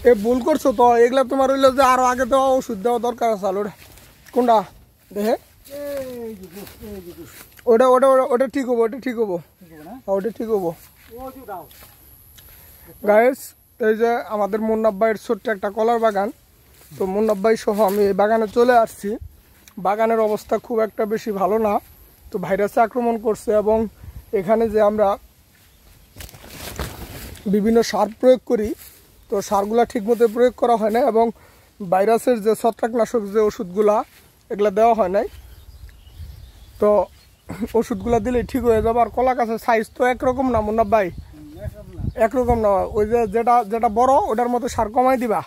এ ভুল করছো তো, এগুলা তোমার হইলো যে আরো আগে দেওয়া ওষুধ দেওয়া দরকার আছে। আলো কোনটা দেখে ওটা ওটা ওটা ঠিক হবো, ওটা ঠিক হবো, ওটা ঠিক হবো। গাইস, এই যে আমাদের মুন্নাফ ভাইয়ের ছোট্ট একটা কলার বাগান। তো মুন্নাফ ভাই সহ আমি এই বাগানে চলে আসছি। বাগানের অবস্থা খুব একটা বেশি ভালো না, তো ভাইরাসে আক্রমণ করছে। এবং এখানে যে আমরা বিভিন্ন সার প্রয়োগ করি, তো সারগুলা ঠিকমতো প্রয়োগ করা হয় না, এবং ভাইরাসের যে ছত্রাকনাশক যে ওষুধগুলা এগুলা দেওয়া হয় নাই। তো ওষুধগুলা দিলেই ঠিক হয়ে যাবে। আর কলা গাছের সাইজ তো একরকম না মুন্নাফ ভাই, একরকম না। ওই যে যেটা যেটা বড় ওটার মধ্যে সার কমাই দিবা,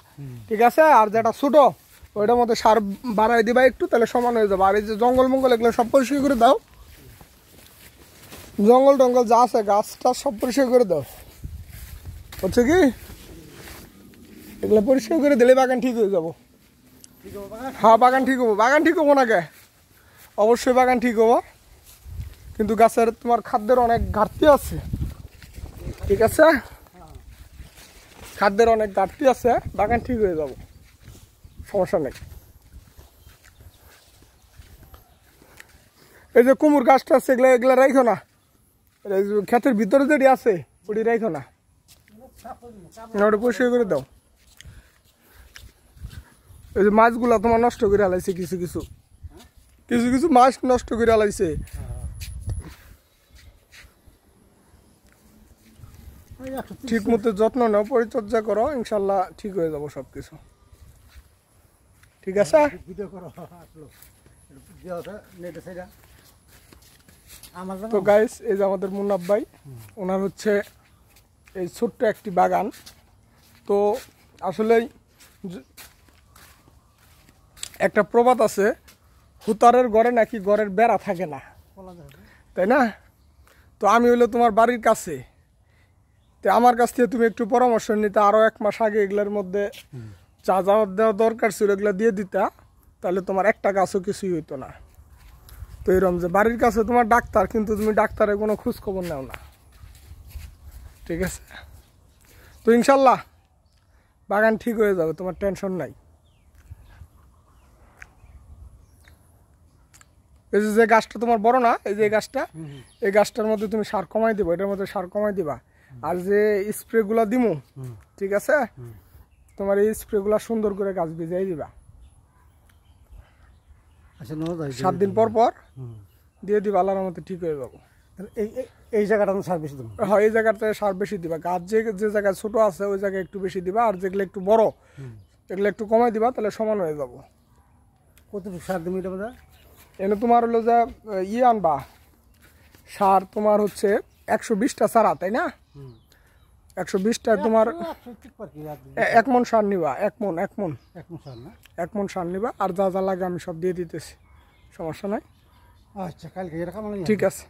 ঠিক আছে? আর যেটা ছোট ওইটার মধ্যে সার বাড়াই দিবা একটু, তাহলে সমান হয়ে যাবে। আর এই যে জঙ্গল মঙ্গল এগুলো সব পরিষ্কার করে দাও, জঙ্গল টঙ্গল যা আছে গাছটা সব পরিষ্কার করে দাও, হচ্ছে কি? এগুলো পরিষ্কার করে দিলে বাগান ঠিক হয়ে যাবো। হ্যাঁ, বাগান ঠিক হবো। বাগান ঠিক হবো না কে? অবশ্যই বাগান ঠিক হবো, কিন্তু গাছের তোমার খাদ্যের অনেক ঘাটতি আছে, ঠিক আছে? খাদ্যের অনেক ঘাটতি আছে, বাগান ঠিক হয়ে যাব, সমস্যা নেই। এই যে কুমড় গাছটা আছে এগুলো এগুলো রাখো না, ক্ষেতের ভিতরে যেটি আছে ওটি রাখো না, ওটা পরিষ্কার করে দাও। এই যে মাছগুলা তোমার নষ্ট করে আলাইছে, কিছু কিছু কিছু কিছু মাছ নষ্ট করে আলাইছে। ঠিক মতো যত্ন নাও, পরিচর্যা করো, ইনশাল্লাহ ঠিক হয়ে যাবো সবকিছু, ঠিক আছে? তো গাইস, এই যে আমাদের মুন্নাফ ভাই, ওনার হচ্ছে এই ছোট্ট একটি বাগান। তো আসলে একটা প্রবাদ আছে, হুতারের ঘরে নাকি ঘরের বেড়া থাকে না, তাই না? তো আমি হইলো তোমার বাড়ির কাছে, তো আমার কাছ থেকে তুমি একটু পরামর্শ নিতে, আরও 1 মাস আগে এগুলোর মধ্যে যা যা দেওয়া দরকার ছিল এগুলো দিয়ে দিতা, তাহলে তোমার একটা গাছও কিছুই হইতো না। তো এরকম যে বাড়ির কাছে তোমার ডাক্তার, কিন্তু তুমি ডাক্তারের কোনো খোঁজ খবর নাও না, ঠিক আছে? তো ইনশাল্লাহ বাগান ঠিক হয়ে যাবে, তোমার টেনশন নাই। এই যে গাছটা তোমার বড় না, এই যে গাছটা, এই গাছটার মধ্যে তুমি সার কমাই দিবা, এটার মধ্যে সার কমাই দিবা। আর যে স্প্রেগুলা দিমু, ঠিক আছে, তোমার এই স্প্রেগুলা সুন্দর করে গাছ ভিজাই দিবা। 7 দিন পর পর দিয়ে দিবা, আল্লাহর মতো ঠিক হয়ে যাবো। এই জায়গাটা সার বেশি দিবা? হ্যাঁ, এই জায়গাটা সার বেশি দিবা। গাছ যে যে জায়গায় ছোট আছে ওই জায়গায় একটু বেশি দিবা, আর যেগুলো একটু বড় এগুলো একটু কমাই দিবা, তাহলে সমান হয়ে যাবো। কতটুকু সার দিবি এটা বোধহয়? এনে তোমার হলো যে আনবা সার, তোমার হচ্ছে 120টা চারা, তাই না? 120টা তোমার 1 মণ সার নিবা, 1 মণ সার নিবা। আর যা যা লাগে আমি সব দিয়ে দিতেছি, সমস্যা নাই। আচ্ছা, কালকে ঠিক আছে।